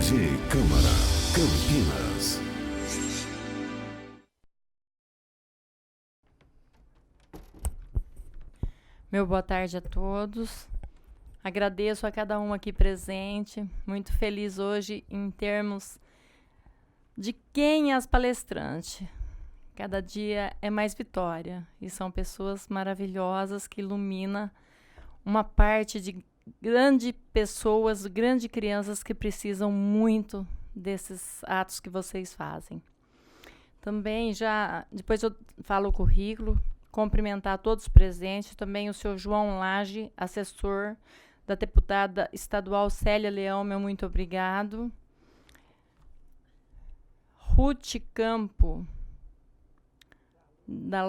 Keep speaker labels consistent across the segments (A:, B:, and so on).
A: TV Câmara, Campinas.
B: Meu boa tarde a todos. Agradeço a cada um aqui presente. Muito feliz hoje em termos de quem é as palestrantes. Cada dia é mais vitória. E são pessoas maravilhosas que iluminam uma parte de grandes pessoas, grandes crianças que precisam muito desses atos que vocês fazem. Também depois eu falo o currículo, cumprimentar todos os presentes, também o senhor João Lage, assessor da deputada estadual Célia Leão, meu muito obrigado. Ruth Campo, da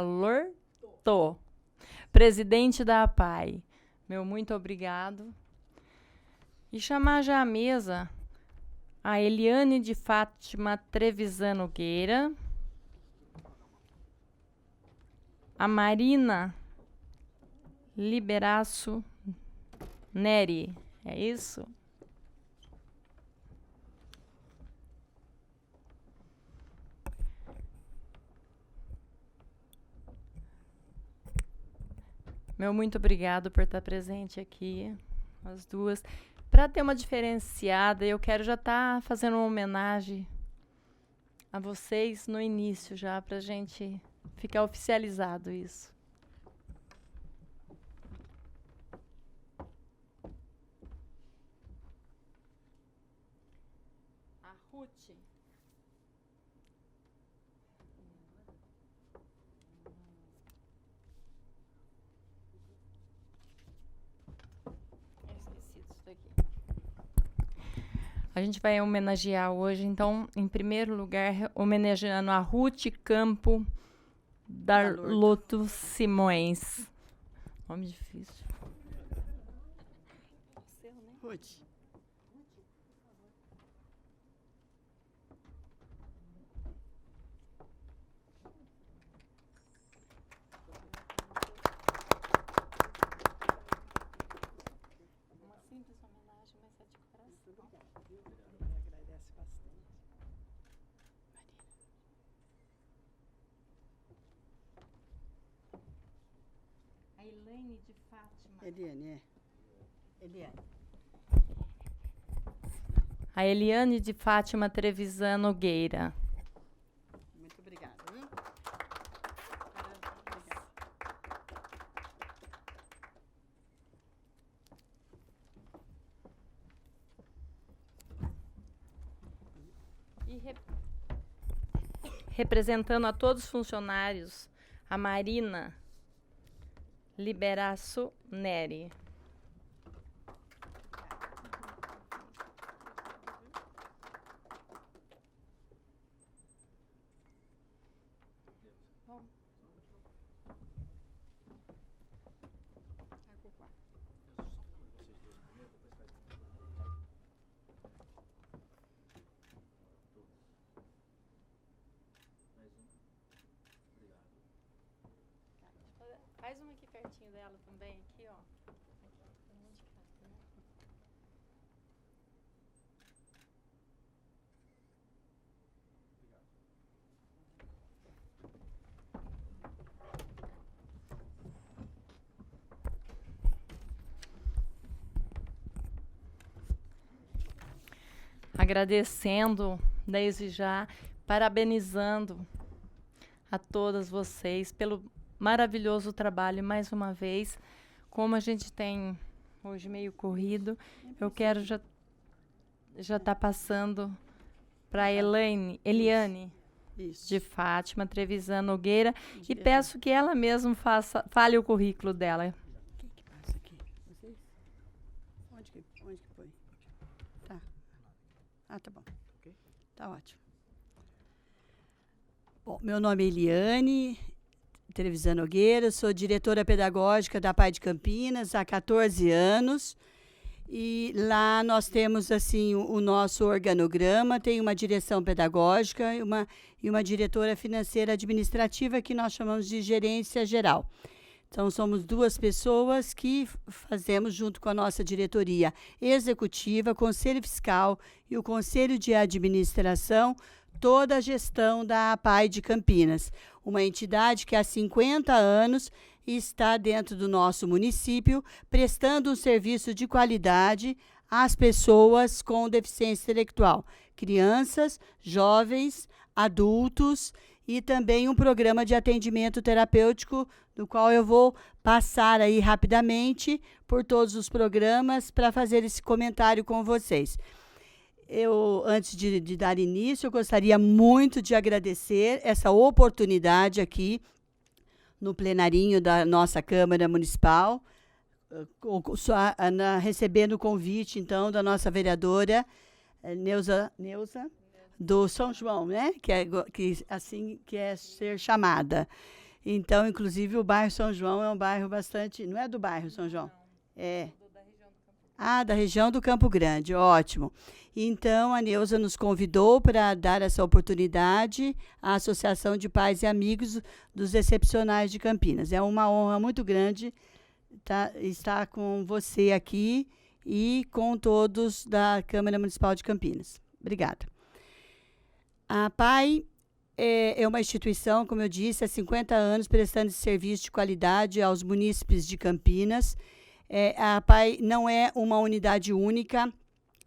B: Lorto, presidente da APAI, meu muito obrigado. E chamar já à mesa a Eliane de Fátima Trevisan Nogueira, a Marina Liberaço Neri, é isso? Meu muito obrigado por estar presente aqui, as duas. Para ter uma diferenciada, eu quero já estar fazendo uma homenagem a vocês no início, já, para a gente ficar oficializado isso. A Ruth. A gente vai homenagear hoje, então, em primeiro lugar, homenageando a Ruth Campo Darloto Simões. Nome difícil.
C: Ruth.
B: Uma simples homenagem, mas é de coração.
C: Agradece bastante.
B: A Elaine de Fátima.
C: Eliane.
B: A Eliane de Fátima Trevisan Nogueira.
C: Muito obrigada, viu?
B: E representando a todos os funcionários, a Marina Liberaço Neri. Faz uma aqui pertinho dela também, aqui, ó. Agradecendo desde já, parabenizando a todas vocês pelo maravilhoso trabalho mais uma vez. Como a gente tem hoje meio corrido, eu quero já tá passando para Eliane
C: Isso.
B: de Fátima Trevisan Nogueira e peço que ela mesma fale o currículo dela.
C: Quem que passa aqui? Vocês? Onde que põe? Tá. Ah, tá bom. Tá ótimo. Bom, meu nome é Eliane Trevisan Nogueira, sou diretora pedagógica da APAI de Campinas há 14 anos. E lá nós temos assim o nosso organograma, tem uma direção pedagógica e uma diretora financeira administrativa que nós chamamos de gerência geral. Então, somos duas pessoas que fazemos, junto com a nossa diretoria executiva, Conselho Fiscal e o Conselho de Administração, toda a gestão da APAI de Campinas, uma entidade que há 50 anos está dentro do nosso município, prestando um serviço de qualidade às pessoas com deficiência intelectual, crianças, jovens, adultos, e também um programa de atendimento terapêutico, do qual eu vou passar aí rapidamente por todos os programas para fazer esse comentário com vocês. Antes de dar início, eu gostaria muito de agradecer essa oportunidade aqui no plenarinho da nossa Câmara Municipal, recebendo o convite, então, da nossa vereadora Neuza do São João, né? Que assim quer ser chamada. Então, inclusive, o bairro São João é um bairro bastante... Não é do bairro São João? É. Da região do Campo Grande, ótimo. Então, a Neuza nos convidou para dar essa oportunidade à Associação de Pais e Amigos dos Excepcionais de Campinas. É uma honra muito grande estar com você aqui e com todos da Câmara Municipal de Campinas. Obrigada. A APAI é uma instituição, como eu disse, há 50 anos prestando serviço de qualidade aos munícipes de Campinas. A APAI não é uma unidade única,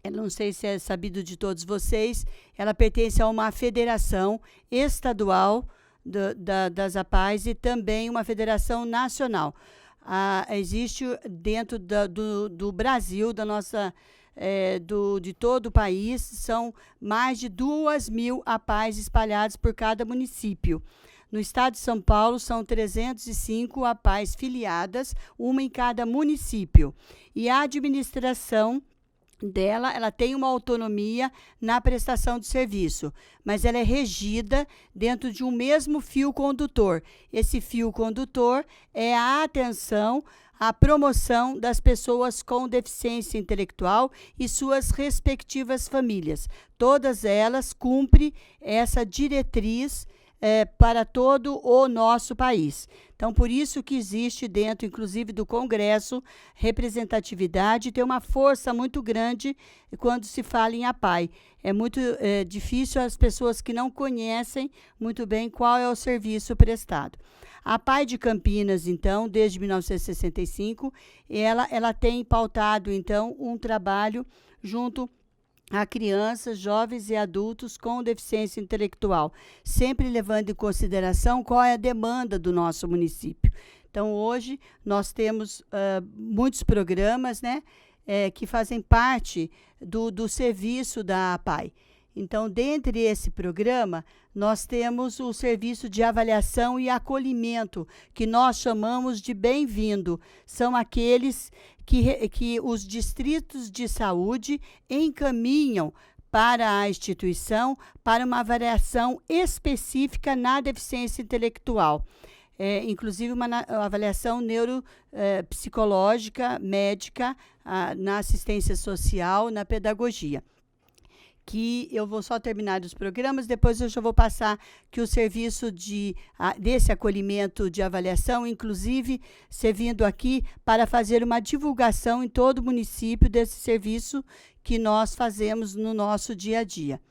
C: eu não sei se é sabido de todos vocês, ela pertence a uma federação estadual das APAIs e também uma federação nacional. Existe dentro do Brasil, de todo o país, são mais de 2.000 APAIs espalhados por cada município. No estado de São Paulo, são 305 APAIs filiadas, uma em cada município. E a administração dela, ela tem uma autonomia na prestação de serviço, mas ela é regida dentro de um mesmo fio condutor. Esse fio condutor é a atenção à promoção das pessoas com deficiência intelectual e suas respectivas famílias. Todas elas cumprem essa diretriz para todo o nosso país. Então, por isso que existe dentro, inclusive, do Congresso, representatividade, tem uma força muito grande quando se fala em APAI. É muito difícil as pessoas que não conhecem muito bem qual é o serviço prestado. A APAI de Campinas, então, desde 1965, ela tem pautado, então, um trabalho junto a crianças, jovens e adultos com deficiência intelectual, sempre levando em consideração qual é a demanda do nosso município. Então, hoje, nós temos muitos programas, né, que fazem parte do serviço da APAI. Então, dentre esse programa, nós temos o serviço de avaliação e acolhimento, que nós chamamos de bem-vindo. São aqueles que os distritos de saúde encaminham para a instituição para uma avaliação específica na deficiência intelectual. Inclusive uma avaliação neuropsicológica, médica, na assistência social, na pedagogia. Que eu vou só terminar os programas, depois eu já vou passar que o serviço desse acolhimento de avaliação, inclusive servindo aqui para fazer uma divulgação em todo o município desse serviço que nós fazemos no nosso dia a dia.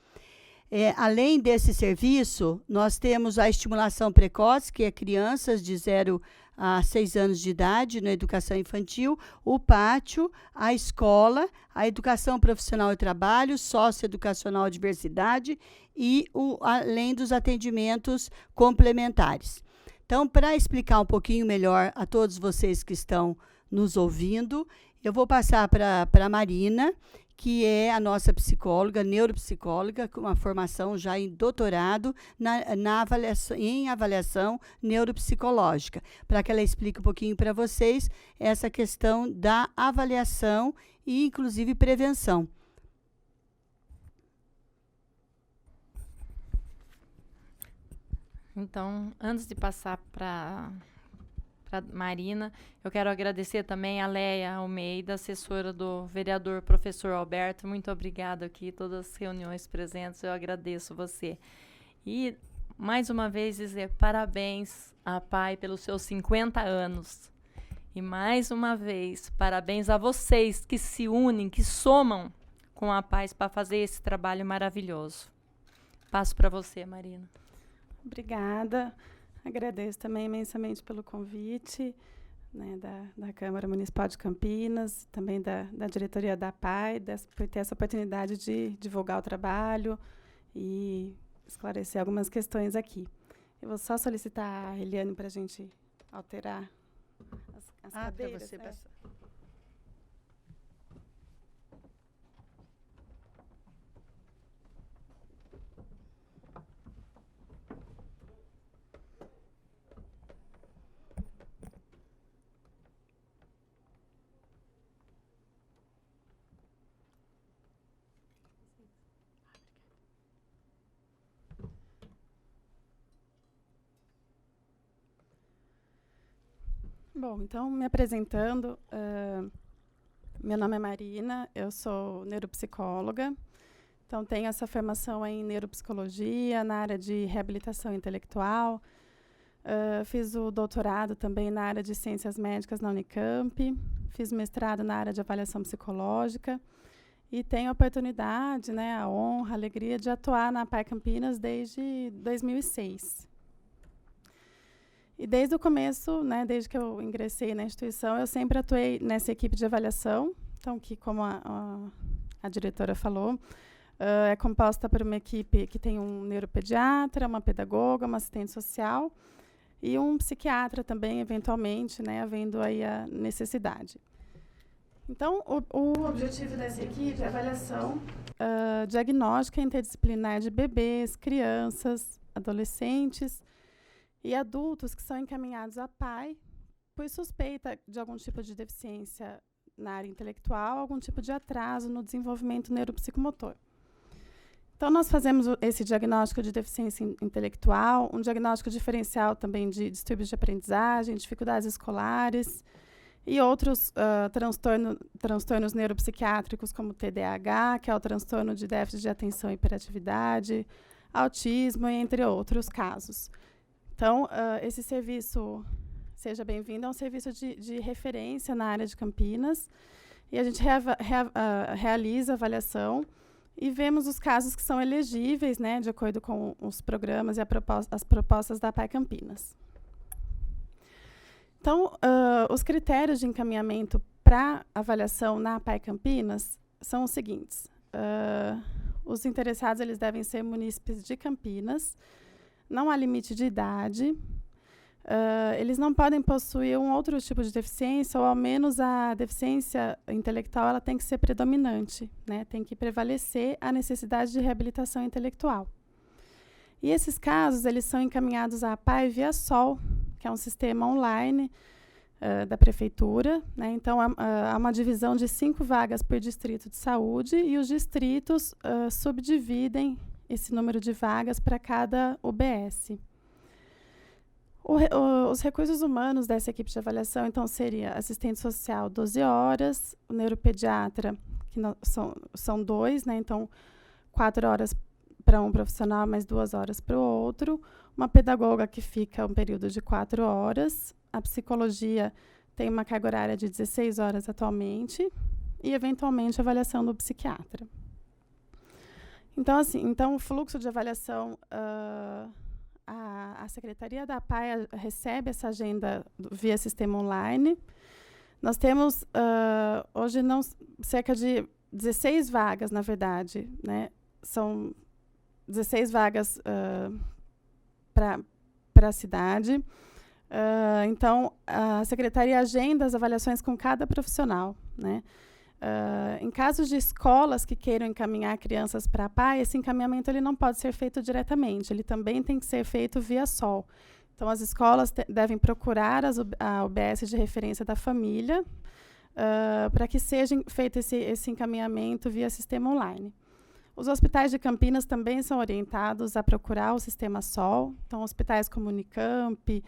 C: Além desse serviço, nós temos a estimulação precoce, que é crianças de 0 a 6 anos de idade, na educação infantil, o pátio, a escola, a educação profissional e trabalho, socioeducacional diversidade e além dos atendimentos complementares. Então, para explicar um pouquinho melhor a todos vocês que estão nos ouvindo, eu vou passar para a Marina, que é a nossa psicóloga, neuropsicóloga, com uma formação já em doutorado em avaliação neuropsicológica, para que ela explique um pouquinho para vocês essa questão da avaliação e, inclusive, prevenção.
B: Então, antes de passar para Marina, eu quero agradecer também a Leia Almeida, assessora do vereador professor Alberto. Muito obrigada aqui, todas as reuniões presentes, eu agradeço você. E mais uma vez dizer parabéns à PAI pelos seus 50 anos. E mais uma vez, parabéns a vocês que se unem, que somam com a PAI para fazer esse trabalho maravilhoso. Passo para você, Marina.
D: Obrigada. Agradeço também imensamente pelo convite, né, da Câmara Municipal de Campinas, também da diretoria da PAI, por ter essa oportunidade de divulgar o trabalho e esclarecer algumas questões aqui. Eu vou só solicitar a Eliane para a gente alterar as cadeiras.
C: Para você passar.
D: Bom, então, me apresentando, meu nome é Marina, eu sou neuropsicóloga, então tenho essa formação em neuropsicologia, na área de reabilitação intelectual, fiz o doutorado também na área de ciências médicas na Unicamp, fiz mestrado na área de avaliação psicológica e tenho a oportunidade, né, a honra, a alegria de atuar na PAI Campinas desde 2006. E desde o começo, né, desde que eu ingressei na instituição, eu sempre atuei nessa equipe de avaliação, então, que, como a diretora falou, é composta por uma equipe que tem um neuropediatra, uma pedagoga, uma assistente social e um psiquiatra também, eventualmente, né, havendo aí a necessidade. Então, o objetivo dessa equipe é a avaliação diagnóstica interdisciplinar de bebês, crianças, adolescentes e adultos que são encaminhados à PAI por suspeita de algum tipo de deficiência na área intelectual, algum tipo de atraso no desenvolvimento neuropsicomotor. Então, nós fazemos esse diagnóstico de deficiência intelectual, um diagnóstico diferencial também de distúrbios de aprendizagem, dificuldades escolares e outros transtornos neuropsiquiátricos, como TDAH, que é o transtorno de déficit de atenção e hiperatividade, autismo, entre outros casos. Então, esse serviço, seja bem-vindo, é um serviço de referência na área de Campinas, e a gente realiza avaliação e vemos os casos que são elegíveis, né, de acordo com os programas e as propostas da PAI Campinas. Então, os critérios de encaminhamento para avaliação na PAI Campinas são os seguintes. Os interessados eles devem ser munícipes de Campinas, não há limite de idade, eles não podem possuir um outro tipo de deficiência, ou ao menos a deficiência intelectual ela tem que ser predominante, né? Tem que prevalecer a necessidade de reabilitação intelectual. E esses casos eles são encaminhados à PAI via SOL, que é um sistema online da prefeitura, né? Então, há uma divisão de 5 vagas por distrito de saúde, e os distritos subdividem esse número de vagas para cada UBS. Os recursos humanos dessa equipe de avaliação, então, seria assistente social 12 horas, o neuropediatra, que são 2, né? Então, 4 horas para um profissional, mais 2 horas para o outro, uma pedagoga que fica um período de 4 horas, a psicologia tem uma carga horária de 16 horas atualmente, e, eventualmente, a avaliação do psiquiatra. Então, assim, o fluxo de avaliação, a Secretaria da PAI recebe essa agenda via sistema online. Nós temos, hoje, cerca de 16 vagas, na verdade, né? São 16 vagas para a cidade. Então, a Secretaria agenda as avaliações com cada profissional, né? Em casos de escolas que queiram encaminhar crianças para a PAI, esse encaminhamento ele não pode ser feito diretamente, ele também tem que ser feito via SOL. Então, as escolas devem procurar a UBS de referência da família para que seja feito esse encaminhamento via sistema online. Os hospitais de Campinas também são orientados a procurar o sistema SOL, então hospitais como Unicamp,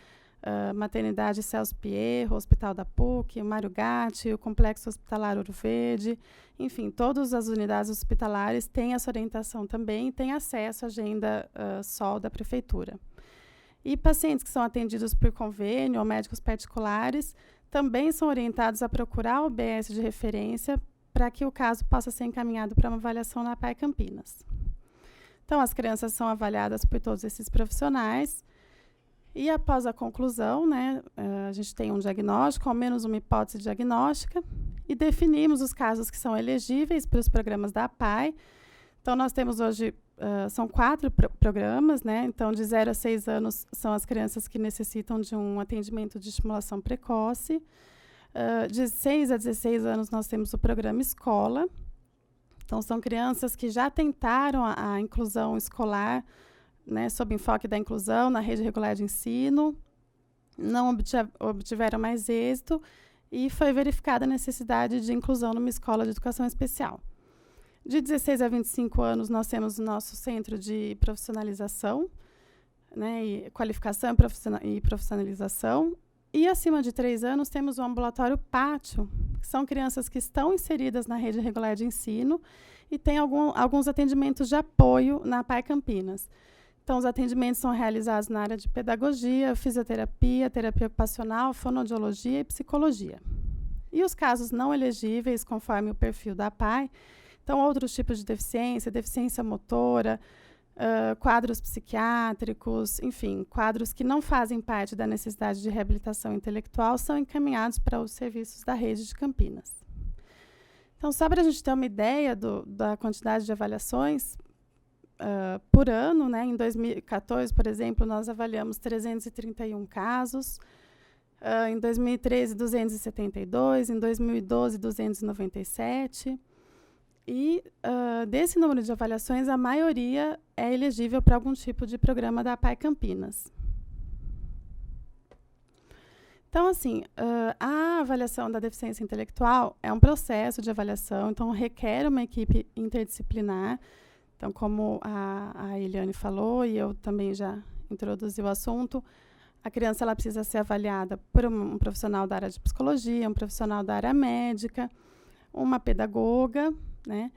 D: Maternidade Celso Pierro, Hospital da PUC, o Mário Gatti, o Complexo Hospitalar Ouro Verde, enfim, todas as unidades hospitalares têm essa orientação também e têm acesso à agenda SOL da Prefeitura. E pacientes que são atendidos por convênio ou médicos particulares também são orientados a procurar o OBS de referência para que o caso possa ser encaminhado para uma avaliação na PAI Campinas. Então, as crianças são avaliadas por todos esses profissionais e, após a conclusão, né, a gente tem um diagnóstico, ao menos uma hipótese diagnóstica, e definimos os casos que são elegíveis para os programas da PAI. Então, nós temos hoje, são 4 programas, né? Então, de 0 a 6 anos são as crianças que necessitam de um atendimento de estimulação precoce. De 6 a 16 anos, nós temos o programa Escola. Então, são crianças que já tentaram a inclusão escolar, né, sob enfoque da inclusão na rede regular de ensino, não obtiveram mais êxito e foi verificada a necessidade de inclusão numa escola de educação especial. De 16 a 25 anos, nós temos o nosso centro de profissionalização, né, e qualificação e profissionalização. E acima de 3 anos, temos o ambulatório Pátio, que são crianças que estão inseridas na rede regular de ensino e têm alguns atendimentos de apoio na PAI Campinas. Então, os atendimentos são realizados na área de pedagogia, fisioterapia, terapia ocupacional, fonoaudiologia e psicologia. E os casos não elegíveis, conforme o perfil da PAI, então, outros tipos de deficiência, deficiência motora, quadros psiquiátricos, enfim, quadros que não fazem parte da necessidade de reabilitação intelectual são encaminhados para os serviços da rede de Campinas. Então, só para a gente ter uma ideia da quantidade de avaliações por ano, né, em 2014, por exemplo, nós avaliamos 331 casos, em 2013, 272, em 2012, 297. E desse número de avaliações, a maioria é elegível para algum tipo de programa da PAI Campinas. Então, assim, a avaliação da deficiência intelectual é um processo de avaliação, então requer uma equipe interdisciplinar. Então, como a Eliane falou, e eu também já introduzi o assunto, a criança ela precisa ser avaliada por um profissional da área de psicologia, um profissional da área médica, uma pedagoga, né?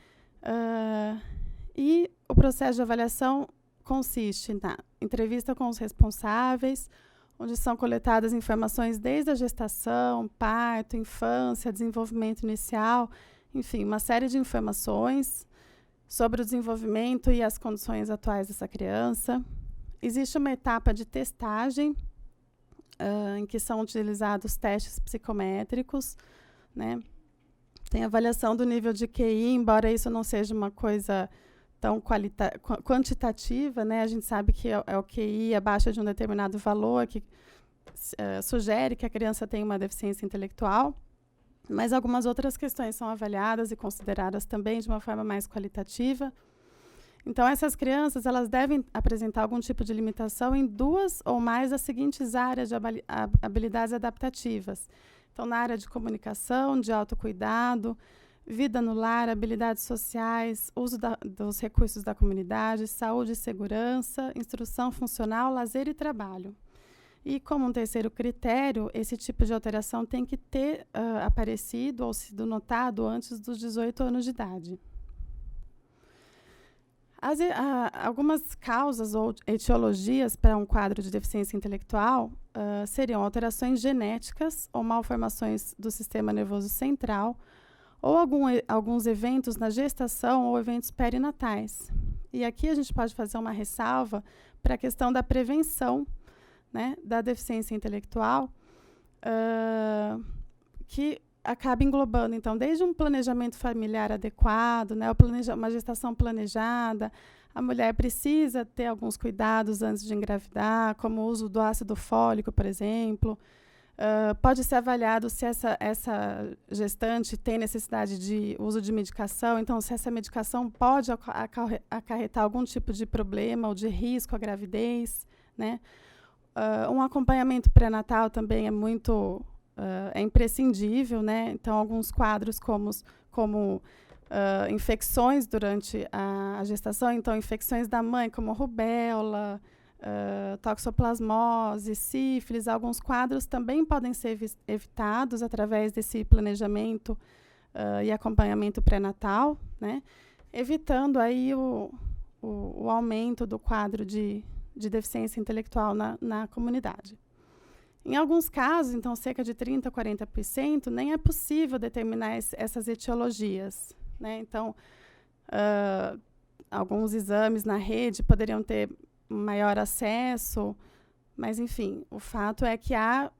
D: E o processo de avaliação consiste na entrevista com os responsáveis, onde são coletadas informações desde a gestação, parto, infância, desenvolvimento inicial, enfim, uma série de informações sobre o desenvolvimento e as condições atuais dessa criança. Existe uma etapa de testagem, em que são utilizados testes psicométricos, né? Tem avaliação do nível de QI, embora isso não seja uma coisa tão quantitativa, né? A gente sabe que é o QI abaixo de um determinado valor que sugere que a criança tem uma deficiência intelectual, mas algumas outras questões são avaliadas e consideradas também de uma forma mais qualitativa. Então, essas crianças elas devem apresentar algum tipo de limitação em 2 ou mais das seguintes áreas de habilidades adaptativas. Então, na área de comunicação, de autocuidado, vida no lar, habilidades sociais, uso dos recursos da comunidade, saúde e segurança, instrução funcional, lazer e trabalho. E, como um terceiro critério, esse tipo de alteração tem que ter aparecido ou sido notado antes dos 18 anos de idade. Algumas causas ou etiologias para um quadro de deficiência intelectual seriam alterações genéticas ou malformações do sistema nervoso central ou alguns eventos na gestação ou eventos perinatais. E aqui a gente pode fazer uma ressalva para a questão da prevenção, né, da deficiência intelectual, que acaba englobando, então, desde um planejamento familiar adequado, né, uma gestação planejada, a mulher precisa ter alguns cuidados antes de engravidar, como o uso do ácido fólico, por exemplo. Pode ser avaliado se essa gestante tem necessidade de uso de medicação, então, se essa medicação pode acarretar algum tipo de problema ou de risco à gravidez, né? Um acompanhamento pré-natal também é imprescindível, né? Então, alguns quadros como infecções durante a gestação, então, infecções da mãe, como rubéola, toxoplasmose, sífilis, alguns quadros também podem ser evitados através desse planejamento e acompanhamento pré-natal, né? Evitando aí o aumento do quadro de deficiência intelectual na comunidade. Em alguns casos, então, cerca de 30% a 40%, nem é possível determinar essas etiologias, né? Então, alguns exames na rede poderiam ter maior acesso, mas, enfim, o fato é que há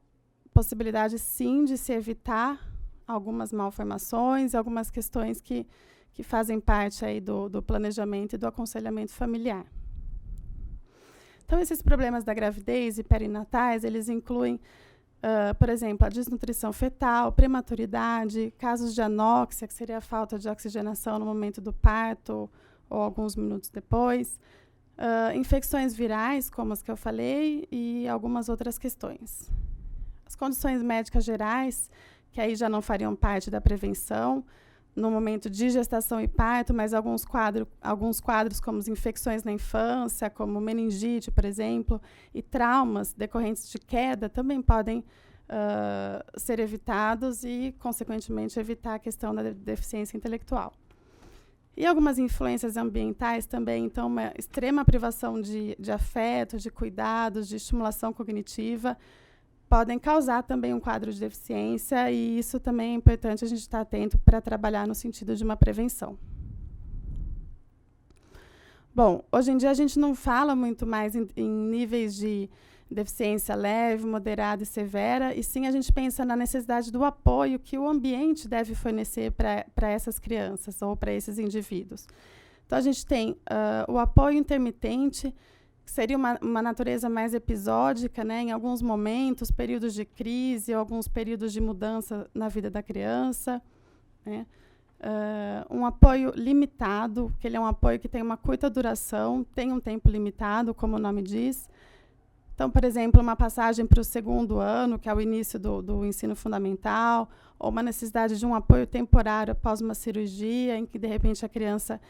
D: possibilidade, sim, de se evitar algumas malformações, algumas questões que fazem parte aí do planejamento e do aconselhamento familiar. Então, esses problemas da gravidez e perinatais, eles incluem, por exemplo, a desnutrição fetal, prematuridade, casos de anóxia, que seria a falta de oxigenação no momento do parto ou alguns minutos depois, infecções virais, como as que eu falei, e algumas outras questões. As condições médicas gerais, que aí já não fariam parte da prevenção, no momento de gestação e parto, mas alguns quadros como as infecções na infância, como meningite, por exemplo, e traumas decorrentes de queda também podem ser evitados e, consequentemente, evitar a questão da deficiência intelectual. E algumas influências ambientais também, então, uma extrema privação de afeto, de cuidados, de estimulação cognitiva, podem causar também um quadro de deficiência, e isso também é importante a gente estar atento para trabalhar no sentido de uma prevenção. Bom, hoje em dia a gente não fala muito mais em níveis de deficiência leve, moderada e severa, e sim a gente pensa na necessidade do apoio que o ambiente deve fornecer para essas crianças ou para esses indivíduos. Então, a gente tem o apoio intermitente, que seria uma natureza mais episódica, né, em alguns momentos, períodos de crise ou alguns períodos de mudança na vida da criança, né? Um apoio limitado, que ele é um apoio que tem uma curta duração, tem um tempo limitado, como o nome diz. Então, por exemplo, uma passagem para o 2º ano, que é o início do ensino fundamental, ou uma necessidade de um apoio temporário após uma cirurgia, em que, de repente, a criança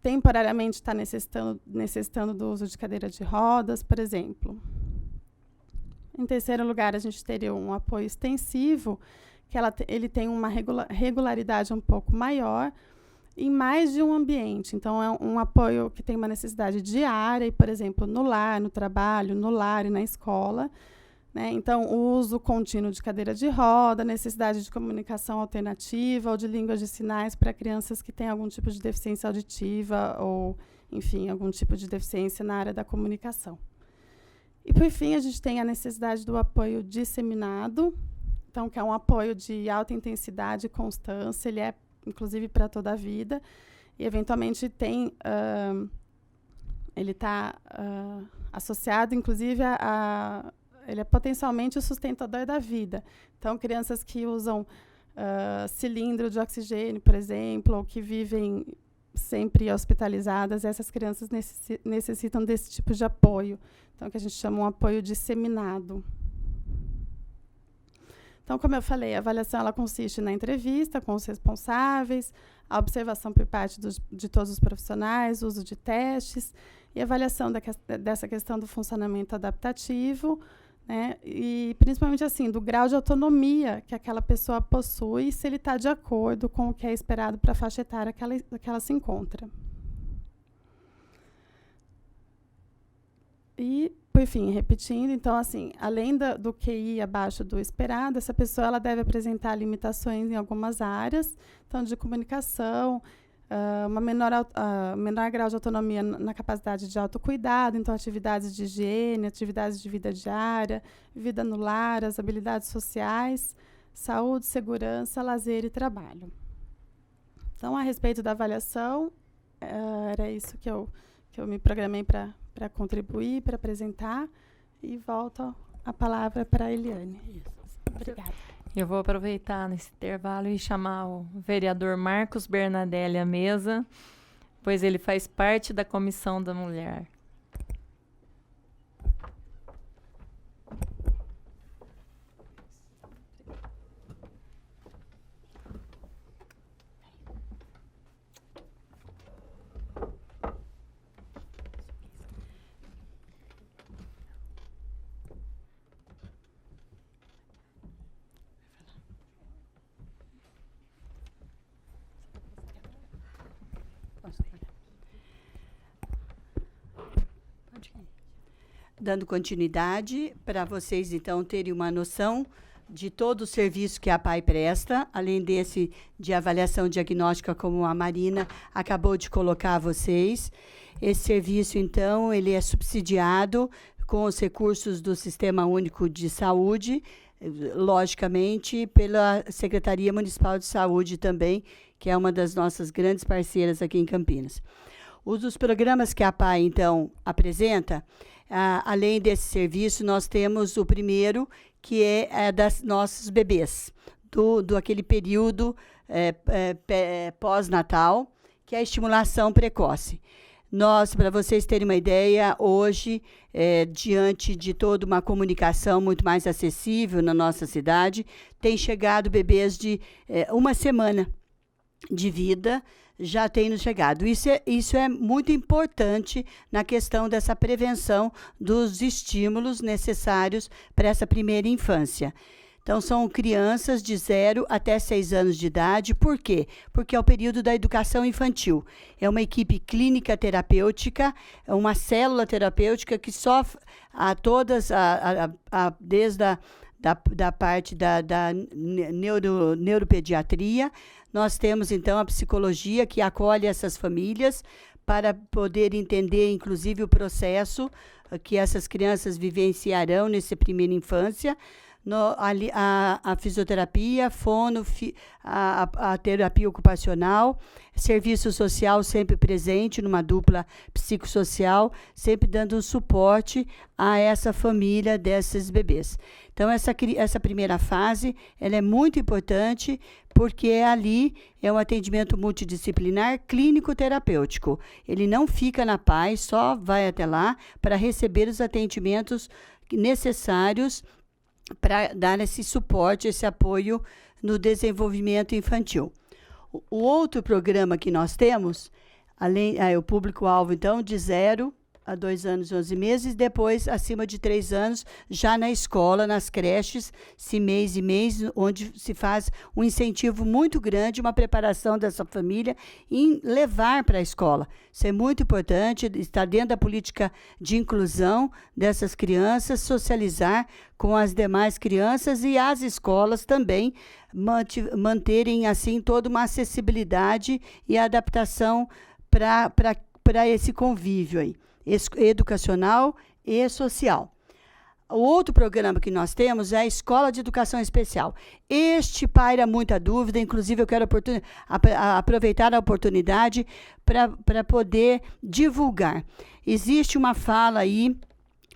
D: temporariamente está necessitando do uso de cadeira de rodas, por exemplo. Em terceiro lugar, a gente teria um apoio extensivo, que ele tem uma regularidade um pouco maior, em mais de um ambiente. Então, é um apoio que tem uma necessidade diária, e, por exemplo, no lar, no trabalho, no lar e na escola, né? Então, o uso contínuo de cadeira de roda, necessidade de comunicação alternativa ou de línguas de sinais para crianças que têm algum tipo de deficiência auditiva ou, enfim, algum tipo de deficiência na área da comunicação. E, por fim, a gente tem a necessidade do apoio disseminado, então, que é um apoio de alta intensidade e constância, ele é, inclusive, para toda a vida, e, eventualmente, ele está associado, inclusive, ele é potencialmente o sustentador da vida. Então, crianças que usam cilindro de oxigênio, por exemplo, ou que vivem sempre hospitalizadas, essas crianças necessitam desse tipo de apoio. Então, que a gente chama um apoio disseminado. Então, como eu falei, a avaliação ela consiste na entrevista com os responsáveis, a observação por parte de todos os profissionais, uso de testes e avaliação dessa questão do funcionamento adaptativo, né? E principalmente assim, do grau de autonomia que aquela pessoa possui, se ele está de acordo com o que é esperado para a faixa etária que ela se encontra. E, por fim, repetindo, então, assim, além do QI abaixo do esperado, essa pessoa ela deve apresentar limitações em algumas áreas, então, de comunicação, menor grau de autonomia na capacidade de autocuidado, então atividades de higiene, atividades de vida diária, vida no lar, as habilidades sociais, saúde, segurança, lazer e trabalho. Então, a respeito da avaliação, era isso que eu me programei para contribuir, para apresentar, e volto a palavra para a Eliane. Obrigada.
B: Eu vou aproveitar nesse intervalo e chamar o vereador Marcos Bernadelli à mesa, pois ele faz parte da Comissão da Mulher.
C: dando continuidade para vocês, então, terem uma noção de todo o serviço que a APAE presta, além desse de avaliação diagnóstica, como a Marina acabou de colocar a vocês. Esse serviço, então, ele é subsidiado com os recursos do Sistema Único de Saúde, logicamente, pela Secretaria Municipal de Saúde também, que é uma das nossas grandes parceiras aqui em Campinas. Os dos programas que a APAE, então, apresenta, além desse serviço, nós temos o primeiro, que é das nossos bebês, do aquele período pós-natal, que é a estimulação precoce. Nós, para vocês terem uma ideia, hoje, diante de toda uma comunicação muito mais acessível na nossa cidade, tem chegado bebês de 1 semana de vida, já tem nos chegado. Isso é muito importante na questão dessa prevenção dos estímulos necessários para essa primeira infância. Então, são crianças de 0 até 6 anos de idade. Por quê? Porque é o período da educação infantil. É uma equipe clínica terapêutica, é uma célula terapêutica que sofre desde da parte da neuropediatria. Nós temos, então, a psicologia que acolhe essas famílias para poder entender, inclusive, o processo que essas crianças vivenciarão nessa primeira infância. A fisioterapia, a terapia ocupacional, serviço social sempre presente numa dupla psicossocial, sempre dando um suporte a essa família desses bebês. Então, essa primeira fase ela é muito importante, porque ali é um atendimento multidisciplinar clínico-terapêutico. Ele não fica na paz, só vai até lá para receber os atendimentos necessários para dar esse suporte, esse apoio no desenvolvimento infantil. O outro programa que nós temos, o público-alvo, então, de 0 a 2 anos e 11 meses, depois, acima de 3 anos, já na escola, nas creches, mês e mês, onde se faz um incentivo muito grande, uma preparação dessa família em levar para a escola. Isso é muito importante, está dentro da política de inclusão dessas crianças, socializar com as demais crianças e as escolas também manterem, assim, toda uma acessibilidade e adaptação para esse convívio aí, educacional e social. O outro programa que nós temos é a Escola de Educação Especial. Este paira muita dúvida, inclusive eu quero aproveitar a oportunidade para poder divulgar. Existe uma fala aí,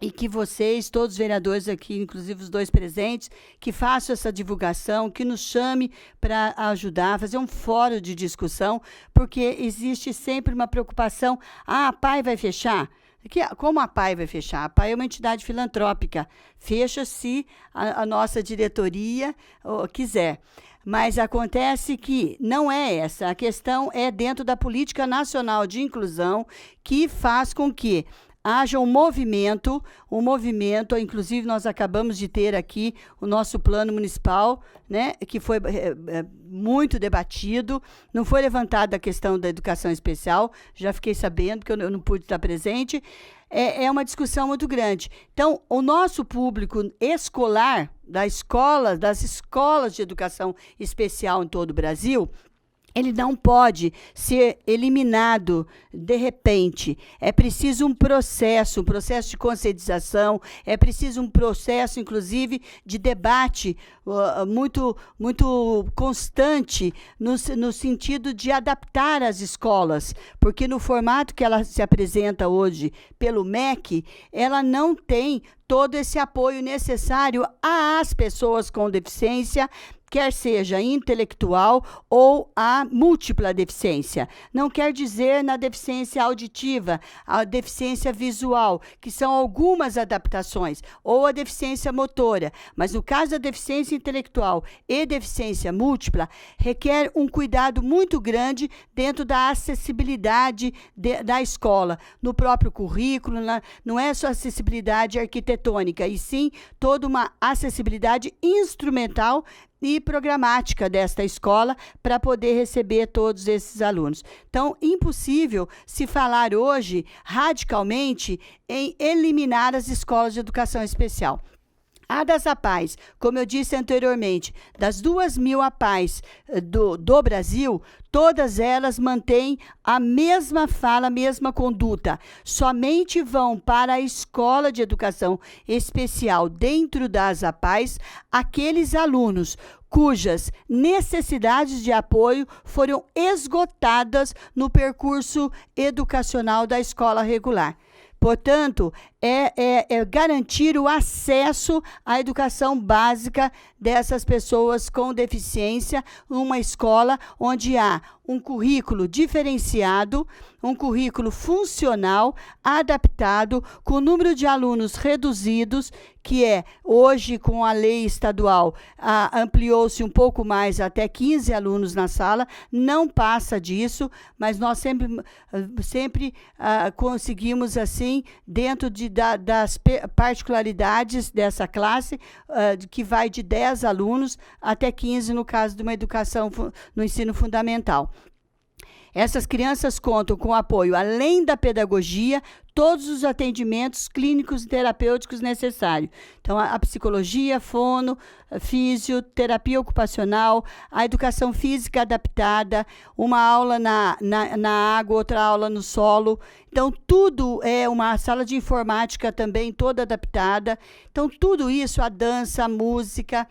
C: e que vocês, todos os vereadores aqui, inclusive os 2 presentes, que façam essa divulgação, que nos chame para ajudar, fazer um fórum de discussão, porque existe sempre uma preocupação, a APAE vai fechar? Como a APAE vai fechar? A APAE é uma entidade filantrópica, fecha se a nossa diretoria quiser. Mas acontece que não é essa, a questão é dentro da Política Nacional de Inclusão, que faz com que haja um movimento, inclusive nós acabamos de ter aqui o nosso plano municipal, né, que foi muito debatido, não foi levantada a questão da educação especial, já fiquei sabendo que eu não pude estar presente, é uma discussão muito grande. Então, o nosso público escolar, das escolas de educação especial em todo o Brasil, ele não pode ser eliminado de repente. É preciso um processo de conscientização, é preciso um processo, inclusive, de debate muito, muito constante no sentido de adaptar as escolas, porque no formato que ela se apresenta hoje pelo MEC, ela não tem todo esse apoio necessário às pessoas com deficiência, quer seja intelectual ou a múltipla deficiência. Não quer dizer na deficiência auditiva, a deficiência visual, que são algumas adaptações, ou a deficiência motora. Mas no caso da deficiência intelectual e deficiência múltipla, requer um cuidado muito grande dentro da acessibilidade da escola, no próprio currículo, não é só acessibilidade arquitetônica, e sim toda uma acessibilidade instrumental e programática desta escola para poder receber todos esses alunos. Então, impossível se falar hoje radicalmente em eliminar as escolas de educação especial. A das APAES, como eu disse anteriormente, das 2.000 APAES do Brasil, todas elas mantêm a mesma fala, a mesma conduta. Somente vão para a escola de educação especial dentro das APAES aqueles alunos cujas necessidades de apoio foram esgotadas no percurso educacional da escola regular. Portanto, é garantir o acesso à educação básica dessas pessoas com deficiência, numa escola onde há um currículo diferenciado, um currículo funcional, adaptado, com o número de alunos reduzidos, que hoje, com a lei estadual, ampliou-se um pouco mais, até 15 alunos na sala, não passa disso, mas nós sempre conseguimos, assim, dentro das particularidades dessa classe, que vai de 10 alunos até 15, no caso de uma educação no ensino fundamental. Essas crianças contam com apoio, além da pedagogia, todos os atendimentos clínicos e terapêuticos necessários. Então, a psicologia, fono, fisioterapia ocupacional, a educação física adaptada, uma aula na água, outra aula no solo. Então, tudo uma sala de informática também toda adaptada. Então, tudo isso, a dança, a música,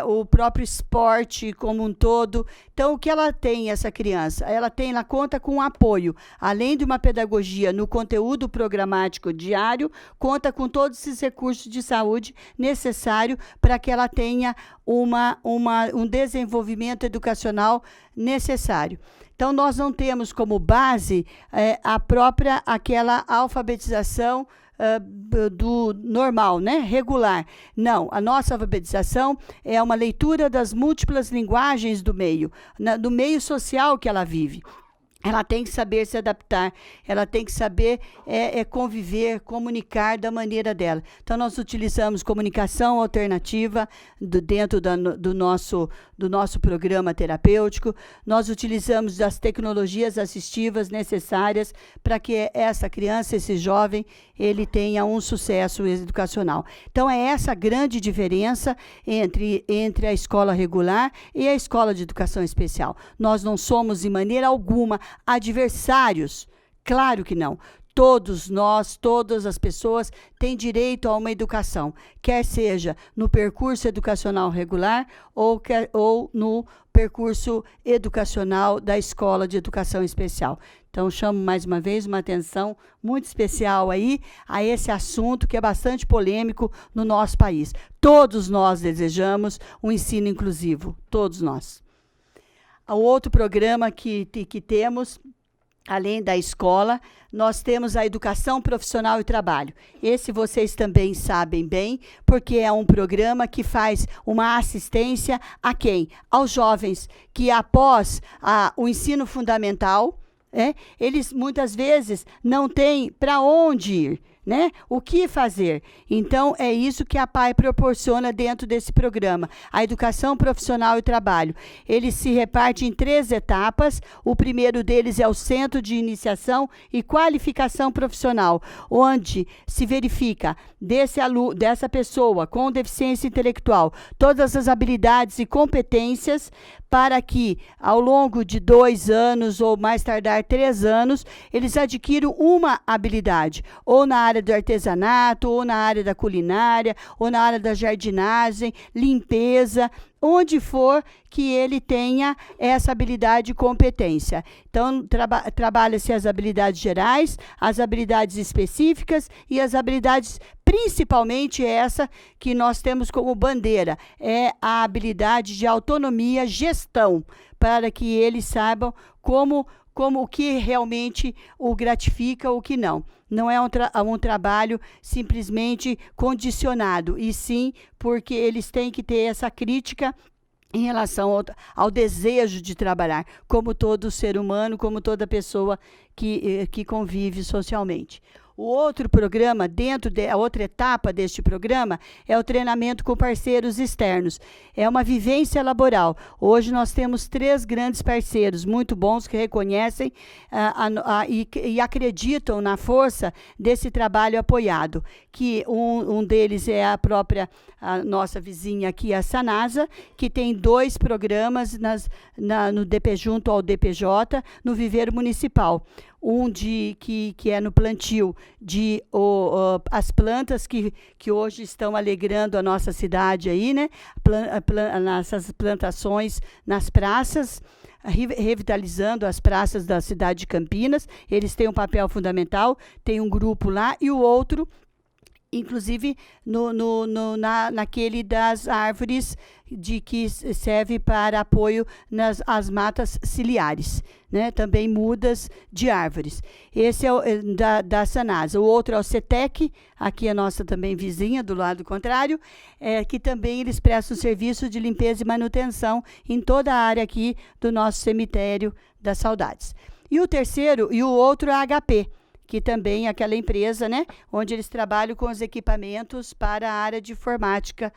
C: o próprio esporte como um todo. Então, o que ela tem, essa criança? Ela conta com apoio, além de uma pedagogia no conteúdo programático diário, conta com todos esses recursos de saúde necessários para que ela tenha um desenvolvimento educacional necessário. Então, nós não temos como base aquela alfabetização do normal, né? Regular. Não, a nossa alfabetização é uma leitura das múltiplas linguagens do meio social que ela vive. Ela tem que saber se adaptar, ela tem que saber conviver, comunicar da maneira dela. Então, nós utilizamos comunicação alternativa dentro do nosso programa terapêutico, nós utilizamos as tecnologias assistivas necessárias para que essa criança, esse jovem, ele tenha um sucesso educacional. Então, é essa grande diferença entre a escola regular e a escola de educação especial. Nós não somos, de maneira alguma, adversários, claro que não. Todos nós, todas as pessoas têm direito a uma educação, quer seja no percurso educacional regular ou no percurso educacional da escola de educação especial. Então, chamo mais uma vez uma atenção muito especial aí a esse assunto que é bastante polêmico no nosso país. Todos nós desejamos um ensino inclusivo, todos nós. O outro programa que temos, além da escola, nós temos a educação profissional e trabalho. Esse vocês também sabem bem, porque é um programa que faz uma assistência a quem? Aos jovens que, após o ensino fundamental, eles muitas vezes não têm para onde ir, né? O que fazer? Então, é isso que a PAI proporciona dentro desse programa, a educação profissional e trabalho. Ele se reparte em 3 etapas. O primeiro deles é o Centro de Iniciação e Qualificação Profissional, onde se verifica dessa pessoa com deficiência intelectual todas as habilidades e competências para que, ao longo de 2 anos ou mais tardar 3 anos, eles adquiram uma habilidade, ou na área do artesanato, ou na área da culinária, ou na área da jardinagem, limpeza, onde for que ele tenha essa habilidade e competência. Então, trabalha-se as habilidades gerais, as habilidades específicas e as habilidades, principalmente essa que nós temos como bandeira, é a habilidade de autonomia, gestão, para que eles saibam como o que realmente o gratifica, o que não. Não é um trabalho simplesmente condicionado, e sim porque eles têm que ter essa crítica em relação ao desejo de trabalhar, como todo ser humano, como toda pessoa que convive socialmente. O outro programa, a outra etapa deste programa, é o treinamento com parceiros externos. É uma vivência laboral. Hoje nós temos 3 grandes parceiros muito bons que reconhecem e acreditam na força desse trabalho apoiado. Que um deles é a nossa vizinha aqui, a Sanasa, que tem 2 programas junto ao DPJ, no viveiro municipal. Um que é no plantio de as plantas que hoje estão alegrando a nossa cidade aí, né? Nessas plantações nas praças, revitalizando as praças da cidade de Campinas. Eles têm um papel fundamental, tem um grupo lá, e o outro, inclusive naquele das árvores que serve para apoio às matas ciliares, né? Também mudas de árvores. Esse é o da Sanasa. O outro é o CETEC, aqui a nossa também vizinha, do lado contrário, que também eles prestam serviço de limpeza e manutenção em toda a área aqui do nosso cemitério das Saudades. E o outro é a HP, que também é aquela empresa, né, onde eles trabalham com os equipamentos para a área de informática,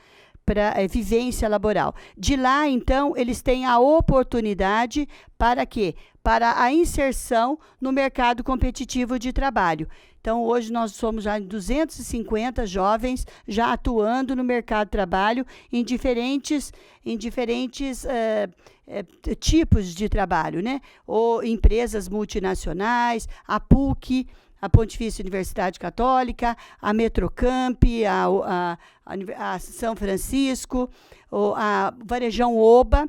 C: para vivência laboral. De lá, então, eles têm a oportunidade para quê? Para a inserção no mercado competitivo de trabalho. Então, hoje nós somos já 250 jovens já atuando no mercado de trabalho em diferentes tipos de trabalho, né? Ou empresas multinacionais, a PUC, a Pontifícia Universidade Católica, a Metrocamp, a São Francisco, a Varejão Oba,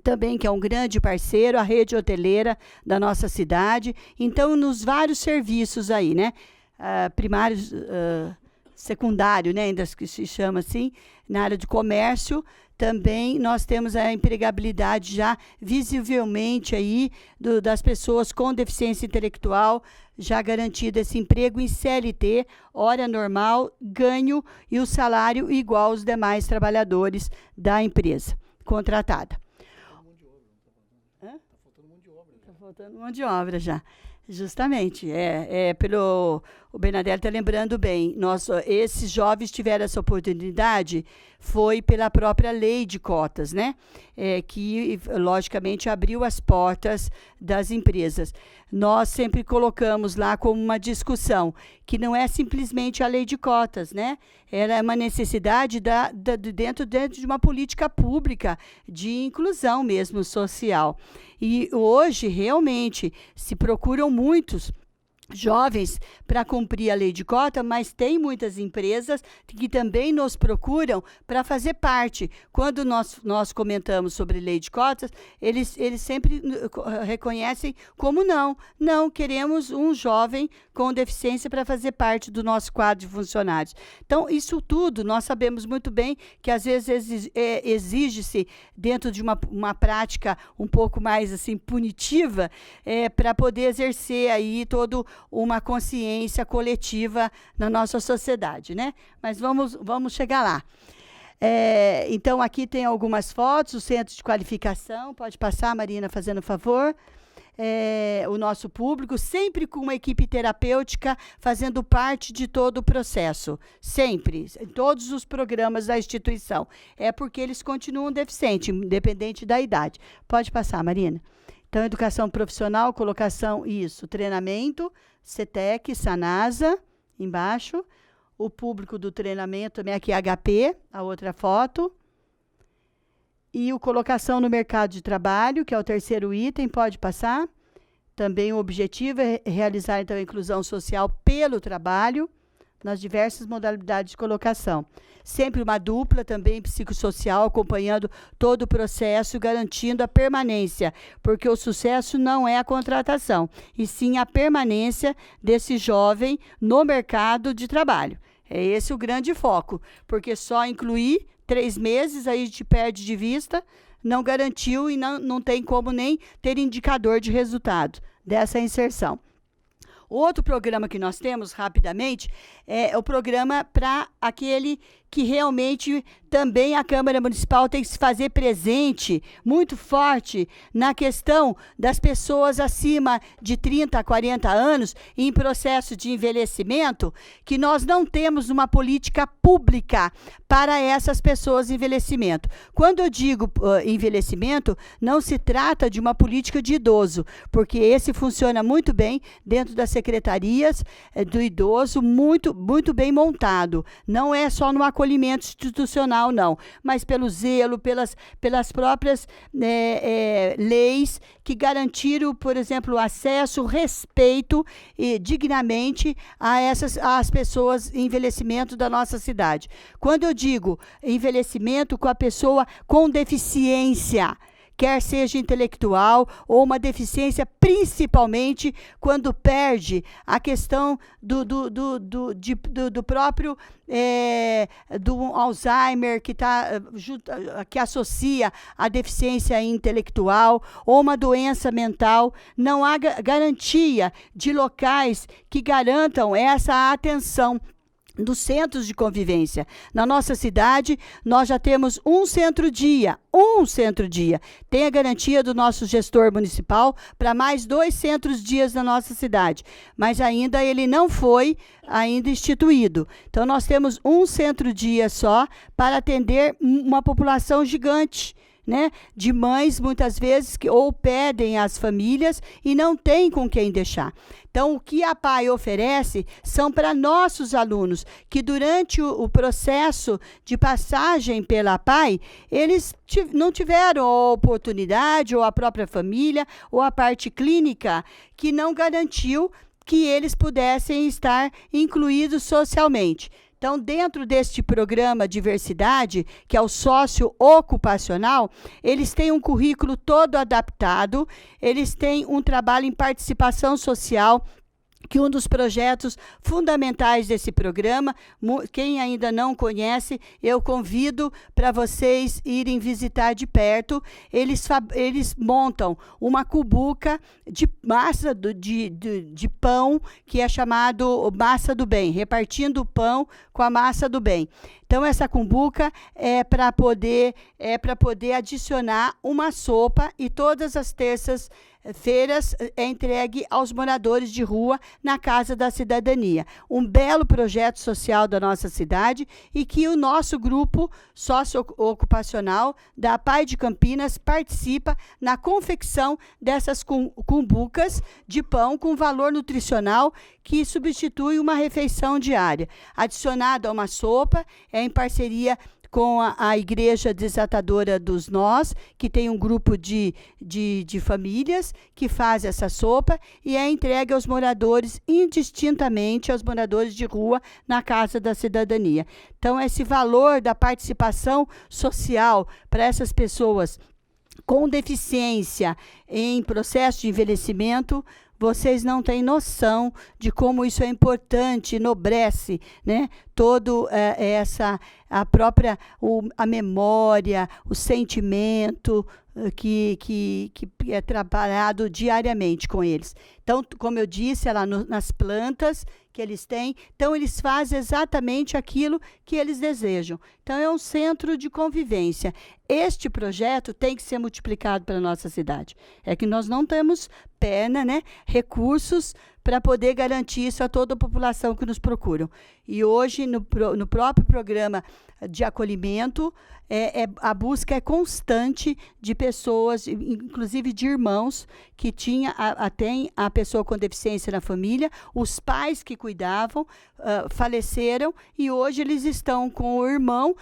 C: também, que é um grande parceiro, a rede hoteleira da nossa cidade. Então, nos vários serviços aí, né? Primários, secundário, né? Ainda que se chama assim, na área de comércio. Também nós temos a empregabilidade já visivelmente aí das pessoas com deficiência intelectual, já garantido esse emprego em CLT, hora normal, ganho e o salário igual aos demais trabalhadores da empresa contratada. Está faltando mão de obra já. Justamente, o Bernadette está lembrando bem, esses jovens tiveram essa oportunidade, foi pela própria lei de cotas, né? Que, logicamente, abriu as portas das empresas. Nós sempre colocamos lá como uma discussão, que não é simplesmente a lei de cotas, né? Era uma necessidade dentro de uma política pública de inclusão mesmo social. E hoje, realmente, se procuram muitos jovens para cumprir a lei de cota, mas tem muitas empresas que também nos procuram para fazer parte. Quando nós comentamos sobre lei de cotas, eles sempre reconhecem como não queremos um jovem com deficiência para fazer parte do nosso quadro de funcionários. Então, isso tudo nós sabemos muito bem que às vezes exige-se dentro de uma prática um pouco mais assim punitiva, para poder exercer aí todo uma consciência coletiva na nossa sociedade, né? Mas vamos chegar lá. Então, aqui tem algumas fotos, o centro de qualificação, pode passar, Marina, fazendo favor. O nosso público, sempre com uma equipe terapêutica fazendo parte de todo o processo, sempre, em todos os programas da instituição. É porque eles continuam deficientes, independente da idade. Pode passar, Marina. Então, educação profissional, colocação, treinamento, CETEC, Sanasa, embaixo. O público do treinamento também aqui, HP, a outra foto. E o colocação no mercado de trabalho, que é o terceiro item, pode passar. Também o objetivo é realizar, então, a inclusão social pelo trabalho, nas diversas modalidades de colocação. Sempre uma dupla também psicossocial, acompanhando todo o processo, garantindo a permanência, porque o sucesso não é a contratação, e sim a permanência desse jovem no mercado de trabalho. É esse o grande foco, porque só incluir 3 meses, aí a gente perde de vista, não garantiu e não tem como nem ter indicador de resultado dessa inserção. Outro programa que nós temos, rapidamente, é o programa para aquele que realmente também a Câmara Municipal tem que se fazer presente, muito forte, na questão das pessoas acima de 30 a 40 anos em processo de envelhecimento, que nós não temos uma política pública para essas pessoas em envelhecimento. Quando eu digo envelhecimento, não se trata de uma política de idoso, porque esse funciona muito bem dentro das secretarias do idoso, muito, muito bem montado. Não é só no acolhimento institucional, não, mas pelo zelo, pelas próprias leis que garantiram, por exemplo, o acesso, o respeito dignamente às pessoas em envelhecimento da nossa cidade. Quando eu digo envelhecimento com a pessoa com deficiência, quer seja intelectual ou uma deficiência, principalmente quando perde a questão do próprio do Alzheimer, que associa a deficiência intelectual ou uma doença mental. Não há garantia de locais que garantam essa atenção dos centros de convivência. Na nossa cidade, nós já temos um centro-dia. Tem a garantia do nosso gestor municipal para mais 2 centros-dias na nossa cidade, mas ainda ele não foi instituído. Então, nós temos um centro-dia só para atender uma população gigante, né, de mães, muitas vezes, que ou pedem às famílias e não tem com quem deixar. Então, o que a PAI oferece são para nossos alunos, que durante o processo de passagem pela PAI, eles não tiveram a oportunidade, ou a própria família, ou a parte clínica, que não garantiu que eles pudessem estar incluídos socialmente. Então, dentro deste programa Diversidade, que é o sócio-ocupacional, eles têm um currículo todo adaptado, eles têm um trabalho em participação social, que um dos projetos fundamentais desse programa, quem ainda não conhece, eu convido para vocês irem visitar de perto. Eles montam uma cubuca de massa de pão, que é chamado massa do bem, repartindo o pão com a massa do bem. Então, essa cumbuca é para poder adicionar uma sopa, e todas as terças-feiras é entregue aos moradores de rua na Casa da Cidadania. Um belo projeto social da nossa cidade, e que o nosso grupo socioocupacional da PAI de Campinas participa na confecção dessas cumbucas de pão com valor nutricional que substitui uma refeição diária, adicionado a uma sopa, em parceria com a Igreja Desatadora dos Nós, que tem um grupo de famílias que faz essa sopa, e é entregue aos moradores, indistintamente aos moradores de rua, na Casa da Cidadania. Então, esse valor da participação social para essas pessoas com deficiência em processo de envelhecimento, vocês não têm noção de como isso é importante, enobrece, né? Todo a memória, o sentimento que é trabalhado diariamente com eles. Então, como eu disse, lá nas plantas que eles têm, então eles fazem exatamente aquilo que eles desejam. Então, é um centro de convivência. Este projeto tem que ser multiplicado para a nossa cidade. É que nós não temos perna, né, recursos para poder garantir isso a toda a população que nos procuram. E hoje, no próprio programa de acolhimento, a busca é constante de pessoas, inclusive de irmãos, que tem a pessoa com deficiência na família, os pais que cuidavam, faleceram, e hoje eles estão com o irmão,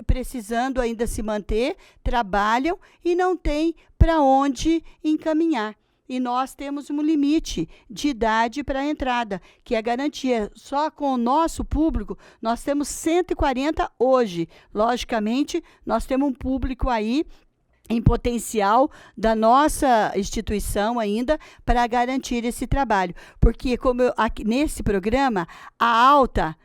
C: precisando ainda se manter, trabalham e não têm para onde encaminhar. E nós temos um limite de idade para a entrada, que é garantia. Só com o nosso público, nós temos 140 hoje. Logicamente, nós temos um público aí em potencial da nossa instituição ainda para garantir esse trabalho. Porque, aqui, nesse programa, a alta...